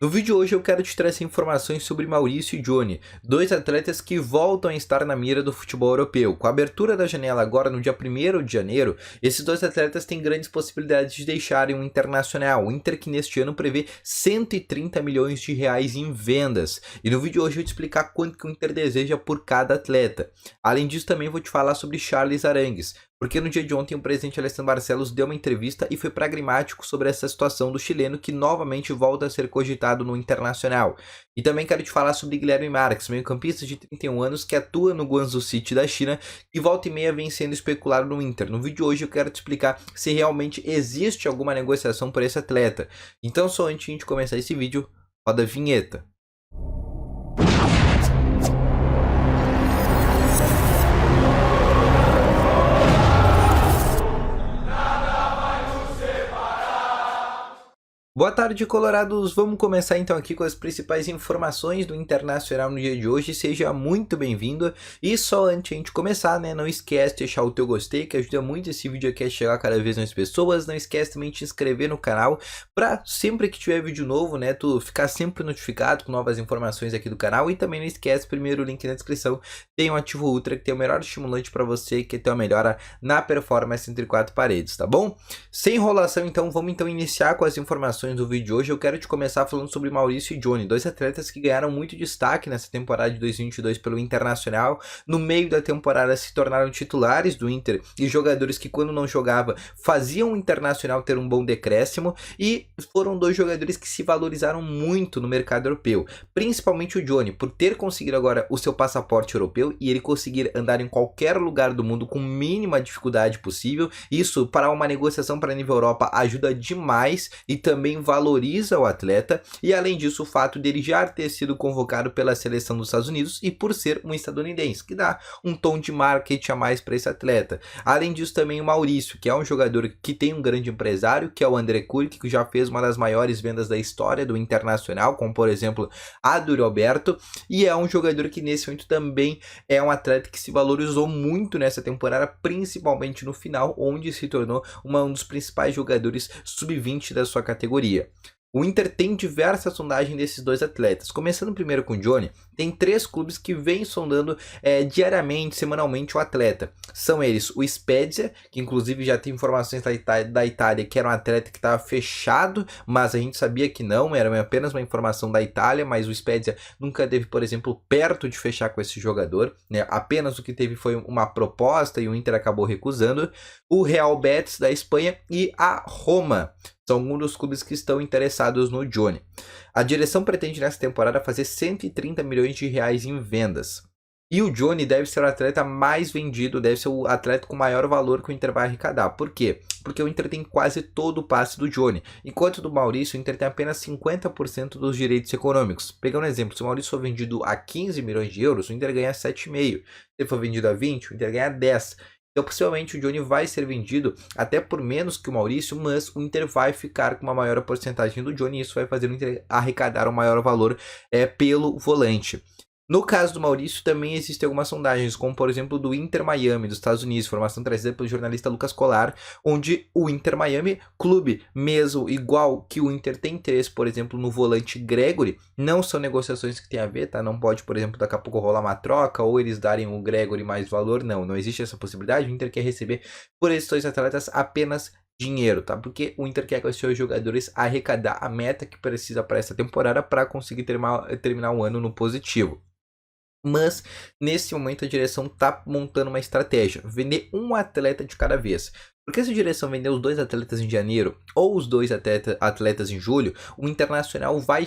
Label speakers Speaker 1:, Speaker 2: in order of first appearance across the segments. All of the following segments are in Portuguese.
Speaker 1: No vídeo de hoje eu quero te trazer informações sobre Maurício e Johnny, dois atletas que voltam a estar na mira do futebol europeu. Com a abertura da janela agora no dia 1º de janeiro, esses dois atletas têm grandes possibilidades de deixarem o Internacional, o Inter que neste ano prevê 130 milhões de reais em vendas. E no vídeo de hoje eu vou te explicar quanto que o Inter deseja por cada atleta. Além disso também vou te falar sobre Charles Arangues, porque no dia de ontem o presidente Alessandro Barcelos deu uma entrevista e foi pragmático sobre essa situação do chileno que novamente volta a ser cogitado no Internacional. E também quero te falar sobre Guilherme Marques, meio-campista de 31 anos que atua no Guangzhou City da China e volta e meia vem sendo especulado no Inter. No vídeo de hoje eu quero te explicar se realmente existe alguma negociação por esse atleta. Então só antes de começar esse vídeo, roda a vinheta. Boa tarde, colorados! Vamos começar então aqui com as principais informações do Internacional no dia de hoje. Seja muito bem-vindo. E só antes de a gente começar, né, não esquece de deixar o teu gostei, que ajuda muito esse vídeo aqui a chegar cada vez mais pessoas. Não esquece também de te inscrever no canal, para sempre que tiver vídeo novo, né, tu ficar sempre notificado com novas informações aqui do canal. E também não esquece, primeiro o link na descrição, tem um Ativo Ultra, que tem o melhor estimulante para você, que tem uma melhora na performance entre quatro paredes, tá bom? Sem enrolação, então, vamos então iniciar com as informações do vídeo de hoje. Eu quero te começar falando sobre Maurício e Johnny, dois atletas que ganharam muito destaque nessa temporada de 2022 pelo Internacional. No meio da temporada se tornaram titulares do Inter e jogadores que quando não jogava faziam o Internacional ter um bom decréscimo, e foram dois jogadores que se valorizaram muito no mercado europeu, principalmente o Johnny, por ter conseguido agora o seu passaporte europeu e ele conseguir andar em qualquer lugar do mundo com mínima dificuldade possível. Isso para uma negociação para nível Europa ajuda demais e também valoriza o atleta, e além disso o fato dele já ter sido convocado pela seleção dos Estados Unidos e por ser um estadunidense, que dá um tom de marketing a mais para esse atleta. Além disso também o Maurício, que é um jogador que tem um grande empresário, que é o André Kuric, que já fez uma das maiores vendas da história do Internacional, como por exemplo a do Roberto, e é um jogador que nesse momento também é um atleta que se valorizou muito nessa temporada, principalmente no final, onde se tornou um dos principais jogadores sub-20 da sua categoria. O Inter tem diversas sondagens desses dois atletas. Começando primeiro com o Johnny, tem 3 clubes que vêm sondando diariamente, semanalmente o atleta. São eles o Spezia, que inclusive já tem informações da Itália, que era um atleta que estava fechado, mas a gente sabia que não, era apenas uma informação da Itália, mas o Spezia nunca teve, por exemplo, perto de fechar com esse jogador, né? Apenas o que teve foi uma proposta e o Inter acabou recusando. O Real Betis da Espanha e a Roma são um dos clubes que estão interessados no Johnny. A direção pretende nessa temporada fazer 130 milhões de reais em vendas. E o Johnny deve ser o atleta mais vendido, deve ser o atleta com maior valor que o Inter vai arrecadar. Por quê? Porque o Inter tem quase todo o passe do Johnny, enquanto do Maurício o Inter tem apenas 50% dos direitos econômicos. Pegando um exemplo, se o Maurício for vendido a 15 milhões de euros, o Inter ganha 7,5. Se ele for vendido a 20, o Inter ganha 10. Então, possivelmente, o Johnny vai ser vendido até por menos que o Maurício, mas o Inter vai ficar com uma maior porcentagem do Johnny e isso vai fazer o Inter arrecadar um maior valor pelo volante. No caso do Maurício, também existem algumas sondagens, como por exemplo do Inter Miami, dos Estados Unidos, informação trazida pelo jornalista Lucas Colar, onde o Inter Miami, clube mesmo igual que o Inter tem interesse, por exemplo, no volante Gregore, não são negociações que tem a ver, tá? Não pode, por exemplo, daqui a pouco rolar uma troca ou eles darem o Gregore mais valor, não existe essa possibilidade. O Inter quer receber por esses dois atletas apenas dinheiro, tá? Porque o Inter quer com os seus jogadores arrecadar a meta que precisa para essa temporada para conseguir terminar o ano no positivo. Mas, nesse momento, a direção está montando uma estratégia, vender um atleta de cada vez. Porque se a direção vender os 2 atletas em janeiro ou os 2 atletas em julho, o Internacional vai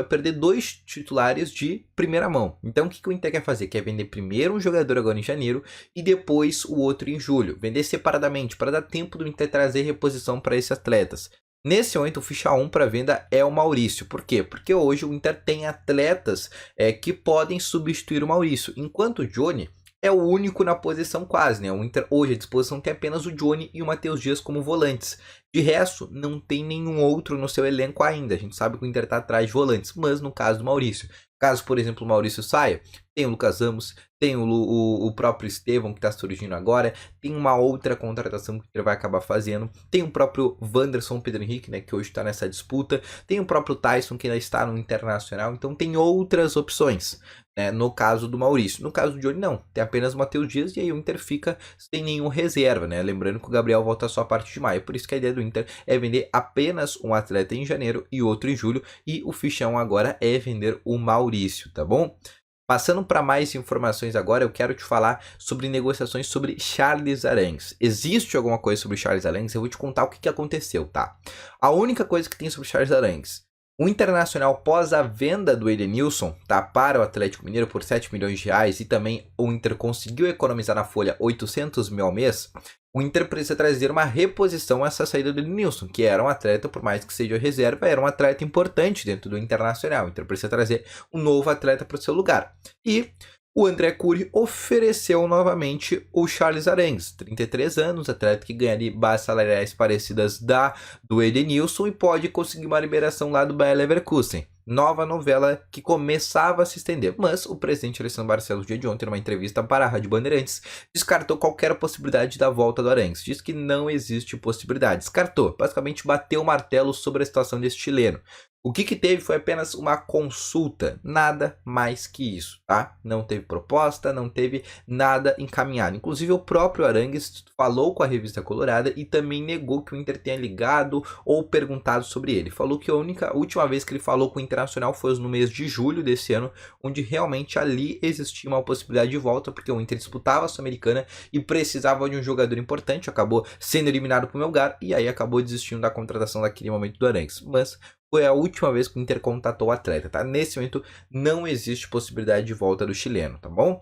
Speaker 1: perder 2 titulares de primeira mão. Então, o que o Inter quer fazer? Quer vender primeiro um jogador agora em janeiro e depois o outro em julho. Vender separadamente, para dar tempo do Inter trazer reposição para esses atletas. Nesse momento, o ficha 1 para venda é o Maurício. Por quê? Porque hoje o Inter tem atletas que podem substituir o Maurício, enquanto o Johnny é o único na posição quase, né? O Inter hoje à disposição tem apenas o Johnny e o Matheus Dias como volantes. De resto, não tem nenhum outro no seu elenco ainda. A gente sabe que o Inter está atrás de volantes, mas no caso do Maurício, Caso, por exemplo, o Maurício saia, tem o Lucas Ramos, tem o próprio Estevão que está surgindo agora, tem uma outra contratação que ele vai acabar fazendo, tem o próprio Wanderson Pedro Henrique, né, que hoje está nessa disputa, tem o próprio Tyson que ainda está no Internacional, então tem outras opções, né, no caso do Maurício. No caso do Johnny não, tem apenas o Matheus Dias e aí o Inter fica sem nenhum reserva, né, lembrando que o Gabriel volta só a partir de maio, por isso que a ideia do Inter é vender apenas um atleta em janeiro e outro em julho, e o fichão agora é vender o Maurício, tá bom? Passando para mais informações agora, eu quero te falar sobre negociações sobre Charles Arangues. Existe alguma coisa sobre Charles Arangues? Eu vou te contar o que aconteceu, tá? A única coisa que tem sobre Charles Arangues, o Internacional, após a venda do Edenilson, tá, para o Atlético Mineiro por 7 milhões de reais e também o Inter conseguiu economizar na folha 800 mil ao mês, o Inter precisa trazer uma reposição a essa saída do Edenilson, que era um atleta, por mais que seja reserva, era um atleta importante dentro do Internacional. O Inter precisa trazer um novo atleta para o seu lugar. E o André Cury ofereceu novamente o Charles Arangues, 33 anos, atleta que ganharia bases salariais parecidas do Edenilson e pode conseguir uma liberação lá do Bayer Leverkusen. Nova novela que começava a se estender, mas o presidente Alessandro Barcelos, no dia de ontem, numa entrevista para a Rádio Bandeirantes, descartou qualquer possibilidade da volta do Arangues. Diz que não existe possibilidade. Descartou, basicamente bateu o martelo sobre a situação desse chileno. O que teve foi apenas uma consulta, nada mais que isso, tá? Não teve proposta, não teve nada encaminhado. Inclusive o próprio Arangues falou com a revista Colorada e também negou que o Inter tenha ligado ou perguntado sobre ele. Falou que a última vez que ele falou com o Internacional foi no mês de julho desse ano, onde realmente ali existia uma possibilidade de volta, porque o Inter disputava a Sul-Americana e precisava de um jogador importante, acabou sendo eliminado por Melgar e aí acabou desistindo da contratação naquele momento do Arangues. Mas foi a última vez que o Inter contatou o atleta, tá? Nesse momento não existe possibilidade de volta do chileno, tá bom?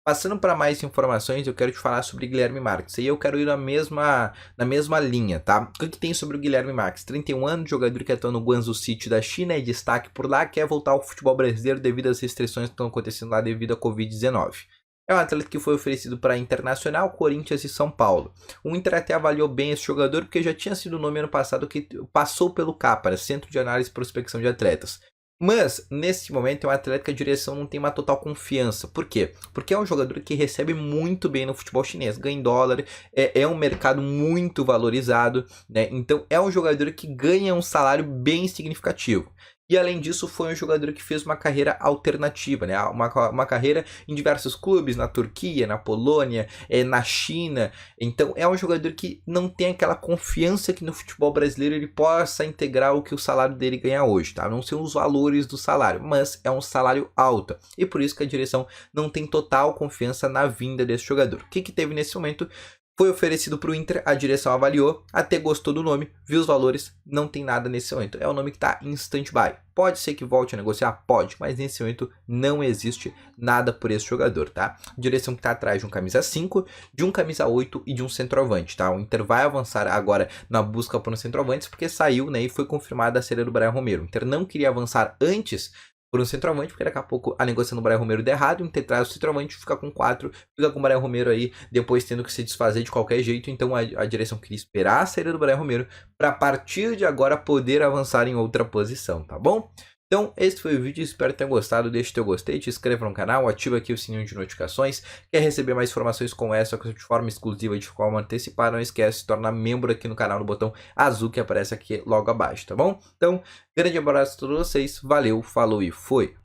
Speaker 1: Passando para mais informações, eu quero te falar sobre Guilherme Marques. E eu quero ir na mesma linha, tá? O que tem sobre o Guilherme Marques? 31 anos, jogador que atua no Guangzhou City da China, é destaque por lá, quer voltar ao futebol brasileiro devido às restrições que estão acontecendo lá devido à Covid-19. É um atleta que foi oferecido para Internacional, Corinthians e São Paulo. O Inter até avaliou bem esse jogador porque já tinha sido o nome ano passado que passou pelo CAPA, Centro de Análise e Prospecção de Atletas. Mas, nesse momento, é um atleta que a direção não tem uma total confiança. Por quê? Porque é um jogador que recebe muito bem no futebol chinês. Ganha em dólar, é um mercado muito valorizado, né? Então, é um jogador que ganha um salário bem significativo. E além disso, foi um jogador que fez uma carreira alternativa, né? Uma carreira em diversos clubes, na Turquia, na Polônia, na China. Então é um jogador que não tem aquela confiança que no futebol brasileiro ele possa integrar o que o salário dele ganha hoje, tá? Não são os valores do salário, mas é um salário alto. E por isso que a direção não tem total confiança na vinda desse jogador. O que teve nesse momento? Foi oferecido para o Inter, a direção avaliou, até gostou do nome, viu os valores, não tem nada nesse momento. É um nome que está em stand-by. Pode ser que volte a negociar? Pode, mas nesse momento não existe nada por esse jogador, tá? Direção que está atrás de um camisa 5, de um camisa 8 e de um centroavante, tá? O Inter vai avançar agora na busca por um centroavante porque saiu, né, e foi confirmada a saída do Brian Romero. O Inter não queria avançar antes por um centroavante, porque daqui a pouco a negociação do Brian Romero der errado, o Inter traz o centroavante, fica com 4, fica com o Brian Romero aí, depois tendo que se desfazer de qualquer jeito, então a direção queria esperar a saída do Brian Romero, para a partir de agora poder avançar em outra posição, tá bom? Então, esse foi o vídeo, espero que tenha gostado, deixe teu gostei, te inscreva no canal, ativa aqui o sininho de notificações, quer receber mais informações como essa, de forma exclusiva e de forma antecipada, não esquece de se tornar membro aqui no canal, no botão azul que aparece aqui logo abaixo, tá bom? Então, grande abraço a todos vocês, valeu, falou e fui!